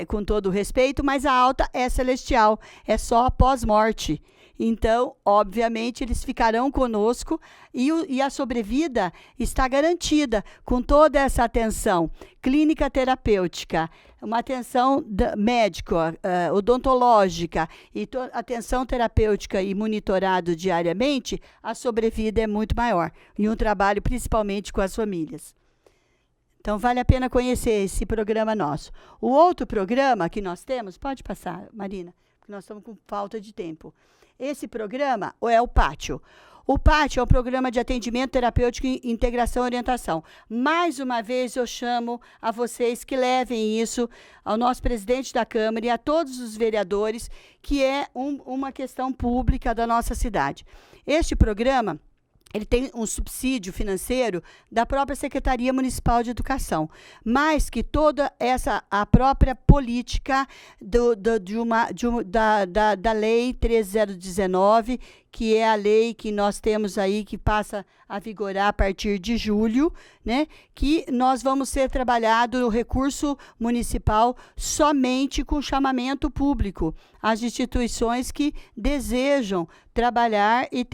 C: com todo o respeito, mas a alta é celestial, é só pós-morte. Então, obviamente, eles ficarão conosco e a sobrevida está garantida com toda essa atenção clínica terapêutica, uma atenção médica, odontológica e atenção terapêutica e monitorado diariamente, a sobrevida é muito maior. E um trabalho principalmente com as famílias. Então, vale a pena conhecer esse programa nosso. O outro programa que nós temos, pode passar, Marina, porque nós estamos com falta de tempo. Esse programa é o Pátio. O Pátio é um programa de atendimento terapêutico e integração e orientação. Mais uma vez, eu chamo a vocês que levem isso ao nosso presidente da Câmara e a todos os vereadores, que é uma questão pública da nossa cidade. Este programa, ele tem um subsídio financeiro da própria Secretaria Municipal de Educação, mais que toda a própria política da Lei 13019, que é a lei que nós temos aí, que passa a vigorar a partir de julho, né? Que nós vamos ser trabalhado o recurso municipal somente com chamamento público às instituições que desejam trabalhar e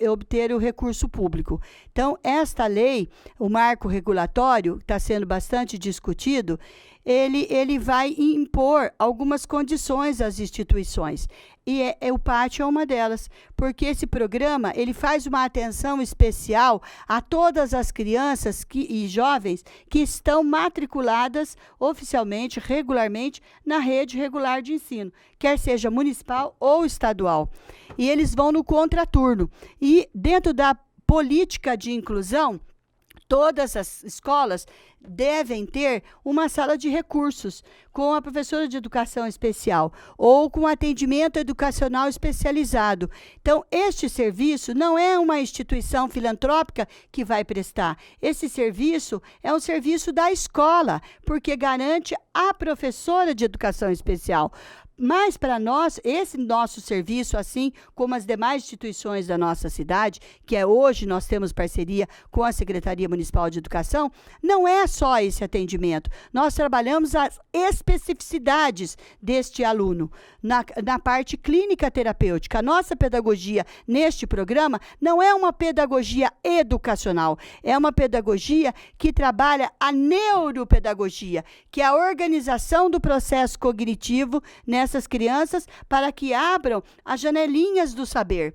C: obter o recurso público. Então, esta lei, o marco regulatório, que está sendo bastante discutido, ele vai impor algumas condições às instituições. E o Pátio é uma delas, porque esse programa ele faz uma atenção especial a todas as crianças e jovens que estão matriculadas oficialmente, regularmente, na rede regular de ensino, quer seja municipal ou estadual. E eles vão no contraturno. E dentro da política de inclusão, todas as escolas devem ter uma sala de recursos com a professora de educação especial ou com atendimento educacional especializado. Então, este serviço não é uma instituição filantrópica que vai prestar. Esse serviço é um serviço da escola, porque garante a professora de educação especial. Mas, para nós, esse nosso serviço, assim como as demais instituições da nossa cidade, que hoje nós temos parceria com a Secretaria Municipal de Educação, não é só esse atendimento. Nós trabalhamos as especificidades deste aluno na parte clínica terapêutica. A nossa pedagogia neste programa não é uma pedagogia educacional, é uma pedagogia que trabalha a neuropedagogia, que é a organização do processo cognitivo nessas crianças para que abram as janelinhas do saber.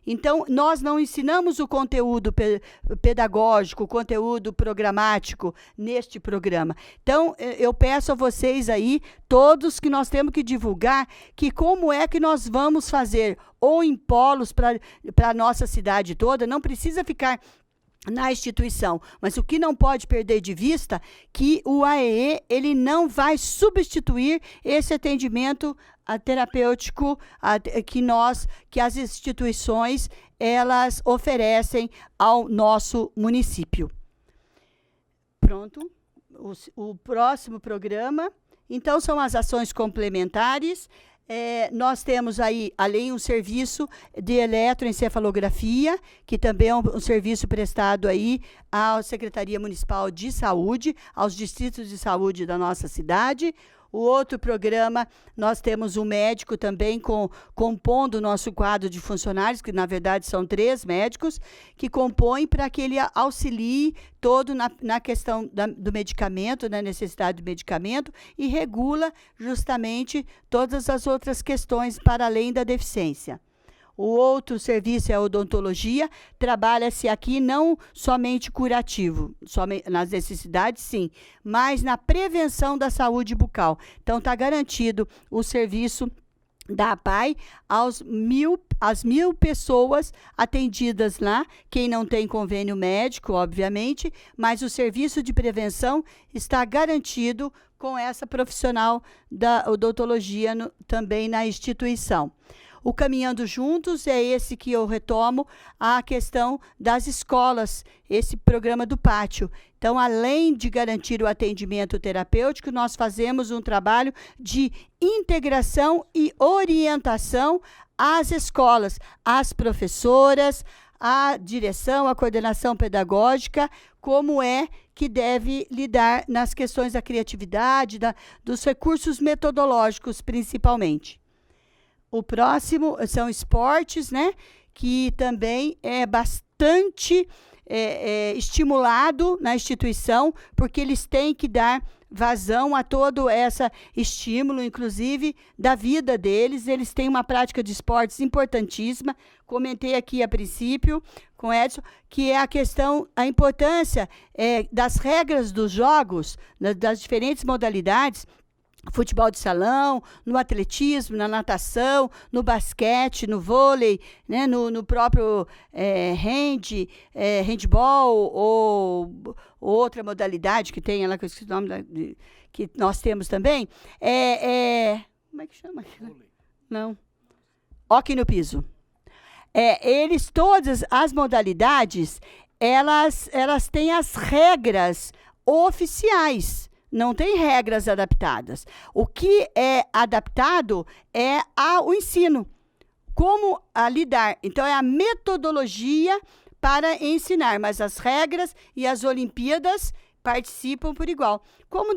C: Então, nós não ensinamos o conteúdo pedagógico, o conteúdo programático neste programa. Então, eu peço a vocês aí, todos, que nós temos que divulgar que como é que nós vamos fazer, ou em polos para a nossa cidade toda, não precisa ficar na instituição, mas o que não pode perder de vista que o AEE ele não vai substituir esse atendimento terapêutico que as instituições elas oferecem ao nosso município. Pronto, o próximo programa, então, são as ações complementares. Nós temos aí, além, um serviço de eletroencefalografia, que também é um serviço prestado aí à Secretaria Municipal de Saúde, aos distritos de saúde da nossa cidade. O outro programa, nós temos um médico também compondo o nosso quadro de funcionários, que na verdade são 3 médicos, que compõem para que ele auxilie todo na questão do medicamento, na necessidade do medicamento, e regula justamente todas as outras questões para além da deficiência. O outro serviço é a odontologia, trabalha-se aqui não somente curativo, somente nas necessidades, sim, mas na prevenção da saúde bucal. Então, está garantido o serviço da APAI às 1.000 pessoas atendidas lá, quem não tem convênio médico, obviamente, mas o serviço de prevenção está garantido com essa profissional da odontologia também na instituição. O Caminhando Juntos é esse que eu retomo, a questão das escolas, esse programa do Pátio. Então, além de garantir o atendimento terapêutico, nós fazemos um trabalho de integração e orientação às escolas, às professoras, à direção, à coordenação pedagógica, como é que deve lidar nas questões da criatividade, dos recursos metodológicos, principalmente. O próximo são esportes, né? Que também é bastante estimulado na instituição, porque eles têm que dar vazão a todo esse estímulo, inclusive da vida deles. Eles têm uma prática de esportes importantíssima. Comentei aqui a princípio com Edson, que é a importância das regras dos jogos, das diferentes modalidades, futebol de salão, no atletismo, na natação, no basquete, no vôlei, né, no próprio handball ou outra modalidade que tem, ela que eu esqueci o nome, que nós temos também, como é que chama? Não. Hóquei no piso. Todas as modalidades, elas têm as regras oficiais. Não tem regras adaptadas. O que é adaptado é o ensino. Como lidar. Então, é a metodologia para ensinar, mas as regras e as Olimpíadas participam por igual. Como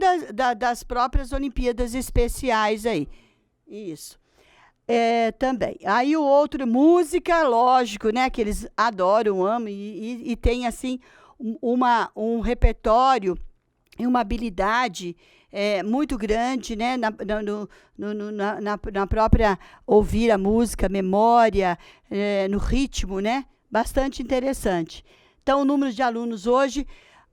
C: das próprias Olimpíadas especiais aí. Isso. Também. Aí o outro, música, lógico, né? Que eles adoram, amam e tem, assim, um repertório e uma habilidade muito grande, né, na própria ouvir a música, memória, no ritmo, né, bastante interessante. Então, o número de alunos hoje,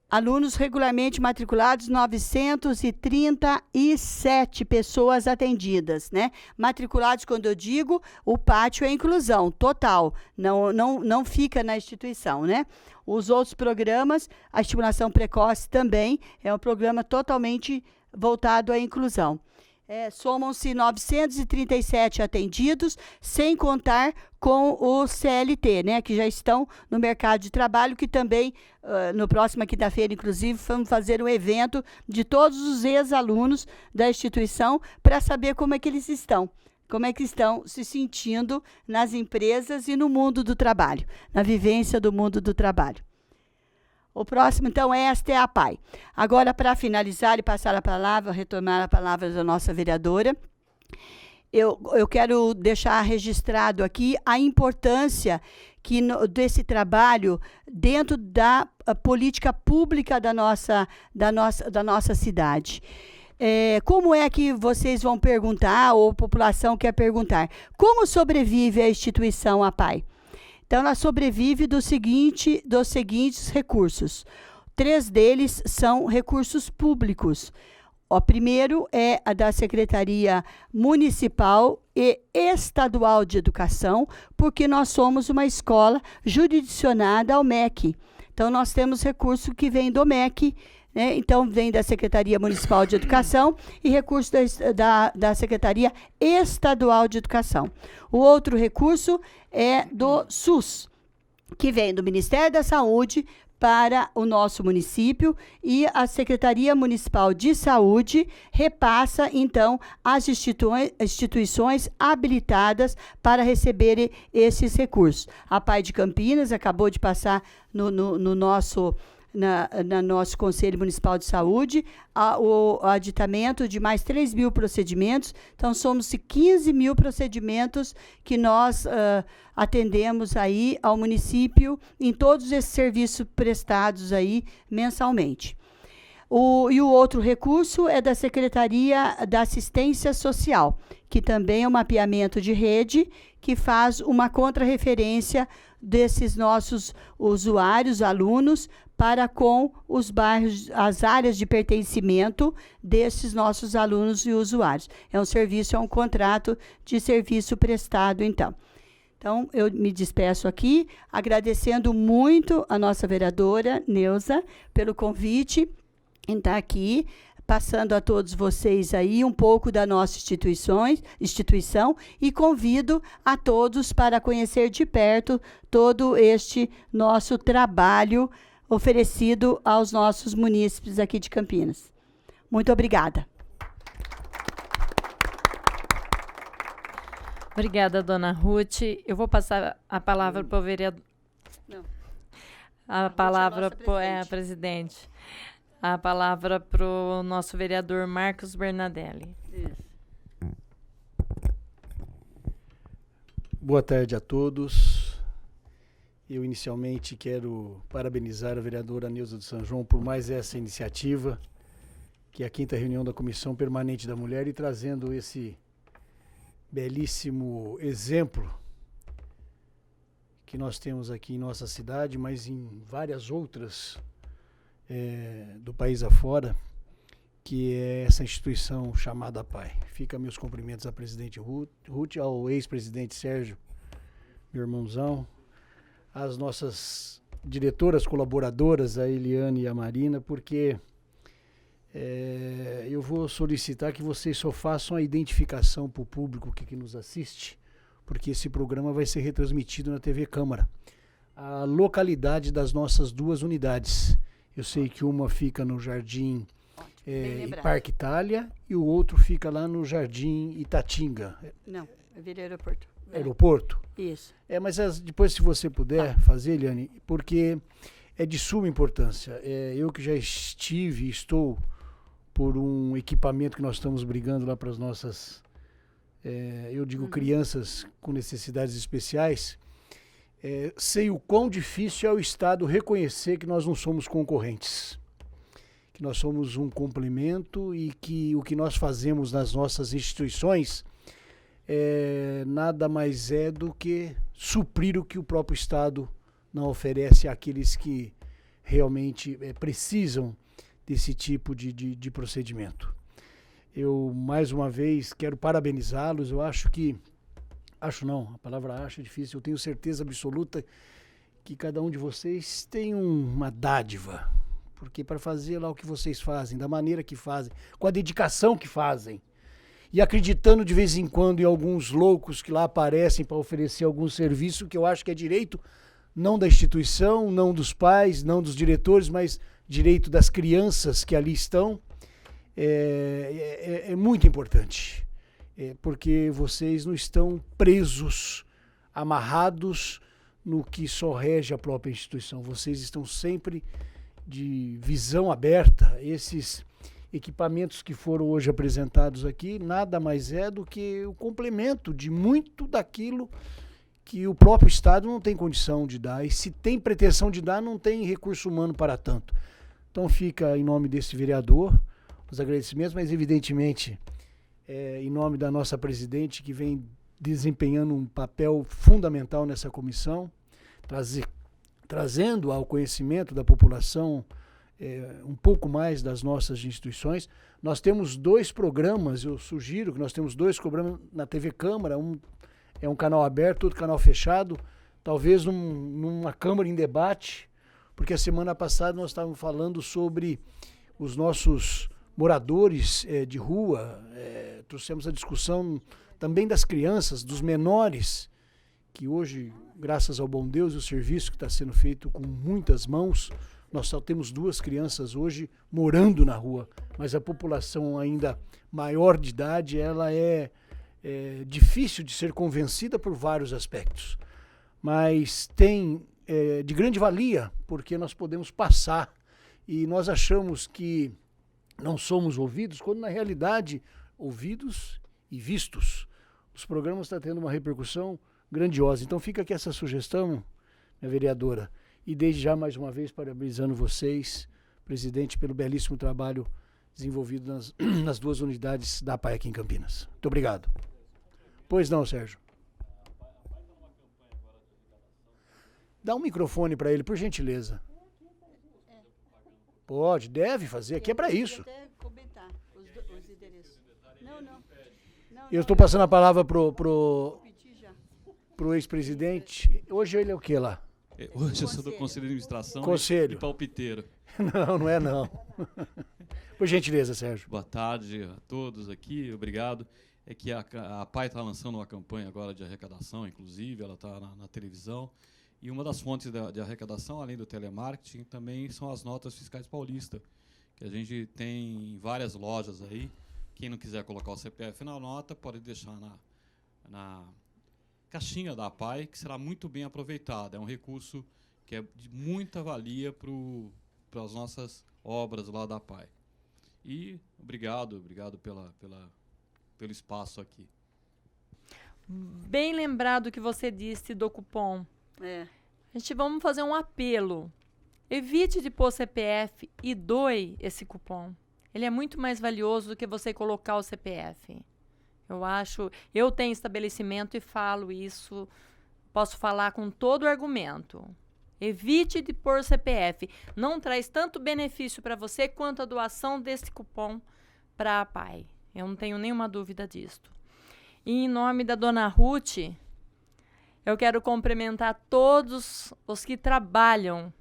C: alunos regularmente matriculados, 937 pessoas atendidas, né? Matriculados, quando eu digo, o pátio é inclusão total, não fica na instituição, né? Os outros programas, a estimulação precoce também é um programa totalmente voltado à inclusão. Somam-se 937 atendidos, sem contar com o CLT, né, que já estão no mercado de trabalho, que também, no próxima quinta-feira, inclusive, vamos fazer um evento de todos os ex-alunos da instituição para saber como é que eles estão. Como é que estão se sentindo nas empresas e no mundo do trabalho, na vivência do mundo do trabalho. O próximo, então, esta é a PAI. Agora, para finalizar e passar a palavra, retomar a palavra da nossa vereadora, eu quero deixar registrado aqui a importância desse trabalho dentro da política pública da nossa cidade. Como é que vocês vão perguntar, ou a população quer perguntar, como sobrevive a instituição APAI? Então, ela sobrevive dos seguintes recursos. 3 deles são recursos públicos. O primeiro é a da Secretaria Municipal e Estadual de Educação, porque nós somos uma escola jurisdicionada ao MEC. Então, nós temos recurso que vem do MEC, né? Então, vem da Secretaria Municipal de Educação e recurso da Secretaria Estadual de Educação. O outro recurso é do SUS, que vem do Ministério da Saúde para o nosso município, e a Secretaria Municipal de Saúde repassa, então, as instituições habilitadas para receberem esses recursos. A PAI de Campinas acabou de passar no nosso Conselho Municipal de Saúde, o aditamento de mais 3.000 procedimentos. Então, somos 15.000 procedimentos que nós atendemos aí ao município em todos esses serviços prestados aí mensalmente. E o outro recurso é da Secretaria da Assistência Social, que também é um mapeamento de rede, que faz uma contrarreferência desses nossos usuários, alunos, para com os bairros, as áreas de pertencimento desses nossos alunos e usuários. É um contrato de serviço prestado, então. Então, eu me despeço aqui, agradecendo muito a nossa vereadora, Neuza, pelo convite em estar aqui, passando a todos vocês aí um pouco da nossa instituição, e convido a todos para conhecer de perto todo este nosso trabalho oferecido aos nossos munícipes aqui de Campinas. Muito obrigada.
B: Obrigada, dona Ruth. Eu vou passar a palavra para o vereador.
C: Não.
B: A palavra para a presidente. A palavra para o nosso vereador Marcos Bernadelli.
C: Isso.
E: Boa tarde a todos. Eu inicialmente quero parabenizar a vereadora Neuza de São João por mais essa iniciativa, que é a 5ª reunião da Comissão Permanente da Mulher, e trazendo esse belíssimo exemplo que nós temos aqui em nossa cidade, mas em várias outras do país afora, que é essa instituição chamada PAI. Fica meus cumprimentos à presidente Ruth, ao ex-presidente Sérgio, meu irmãozão, às nossas diretoras colaboradoras, a Eliane e a Marina, porque eu vou solicitar que vocês só façam a identificação para o público que nos assiste, porque esse programa vai ser retransmitido na TV Câmara. A localidade das nossas 2 unidades. Eu sei que uma fica no Jardim Parque Itália e o outro fica lá no Jardim Itatinga.
C: Não, é Vila Aeroporto.
E: Aeroporto?
C: Isso.
E: Mas depois, se você puder fazer, Eliane, porque é de suma importância. Eu que já estive e estou por um equipamento que nós estamos brigando lá para as nossas, eu digo crianças com necessidades especiais, sei o quão difícil é o Estado reconhecer que nós não somos concorrentes, que nós somos um complemento e que o que nós fazemos nas nossas instituições nada mais é do que suprir o que o próprio Estado não oferece àqueles que realmente precisam desse tipo de procedimento. Eu, mais uma vez, quero parabenizá-los. Eu acho que... Acho não, a palavra acho é difícil. Eu tenho certeza absoluta que cada um de vocês tem uma dádiva. Porque para fazer lá o que vocês fazem, da maneira que fazem, com a dedicação que fazem, e acreditando de vez em quando em alguns loucos que lá aparecem para oferecer algum serviço, que eu acho que é direito, não da instituição, não dos pais, não dos diretores, mas direito das crianças que ali estão, é muito importante. Porque vocês não estão presos, amarrados no que só rege a própria instituição. Vocês estão sempre de visão aberta. Esses equipamentos que foram hoje apresentados aqui nada mais é do que o complemento de muito daquilo que o próprio Estado não tem condição de dar. E se tem pretensão de dar, não tem recurso humano para tanto. Então fica em nome desse vereador os agradecimentos, mas evidentemente em nome da nossa presidente, que vem desempenhando um papel fundamental nessa comissão, trazendo ao conhecimento da população um pouco mais das nossas instituições. Nós temos 2 programas, eu sugiro que nós temos 2 programas na TV Câmara, um é um canal aberto, outro canal fechado, talvez numa Câmara em debate, porque a semana passada nós estávamos falando sobre os nossos moradores de rua, trouxemos a discussão também das crianças, dos menores, que hoje, graças ao bom Deus e o serviço que está sendo feito com muitas mãos, nós só temos 2 crianças hoje morando na rua, mas a população ainda maior de idade, ela é difícil de ser convencida por vários aspectos, mas tem de grande valia, porque nós podemos passar e nós achamos que não somos ouvidos, quando na realidade ouvidos e vistos. Os programas estão tendo uma repercussão grandiosa. Então fica aqui essa sugestão, minha vereadora, e desde já mais uma vez parabenizando vocês, presidente, pelo belíssimo trabalho desenvolvido nas 2 unidades da PAI aqui em Campinas. Muito obrigado. Pois não, Sérgio. Dá um microfone para ele, por gentileza. Pode, deve fazer, aqui é para isso.
C: Os endereços. Não.
E: Eu estou passando a palavra pro ex-presidente. Hoje ele é o que lá?
F: Hoje eu sou do Conselho de Administração
E: Conselho.
F: e palpiteiro.
E: Não é não. Por gentileza, Sérgio.
F: Boa tarde a todos aqui, obrigado. É que a PAI está lançando uma campanha agora de arrecadação, inclusive, ela está na televisão. E uma das fontes de arrecadação, além do telemarketing, também são as notas fiscais paulistas, que a gente tem em várias lojas aí. Quem não quiser colocar o CPF na nota, pode deixar na caixinha da PAI, que será muito bem aproveitada. É um recurso que é de muita valia para as nossas obras lá da PAI. E obrigado pelo espaço aqui.
B: bem lembrado que você disse do cupom.
C: É.
B: Vamos fazer um apelo. Evite de pôr CPF e doe esse cupom. Ele é muito mais valioso do que você colocar o CPF. Eu tenho estabelecimento e falo isso, posso falar com todo o argumento. Evite de pôr CPF. Não traz tanto benefício para você quanto a doação desse cupom para a PAI. Eu não tenho nenhuma dúvida disto. E em nome da dona Ruth, eu quero cumprimentar todos os que trabalham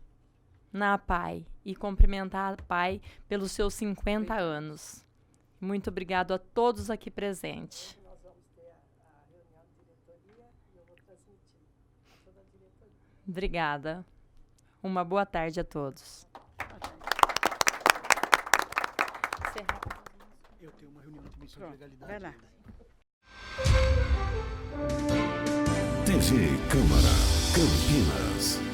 B: na PAI e cumprimentar a PAI pelos seus 50 anos. Muito obrigado a todos aqui presentes.
C: Nós vamos ter a reunião de diretoria e eu vou transmitir a toda a diretoria.
B: Obrigada. Uma boa tarde a todos.
E: Eu tenho uma reunião de missão de legalidade.
C: Vai lá.
A: TV Câmara Campinas.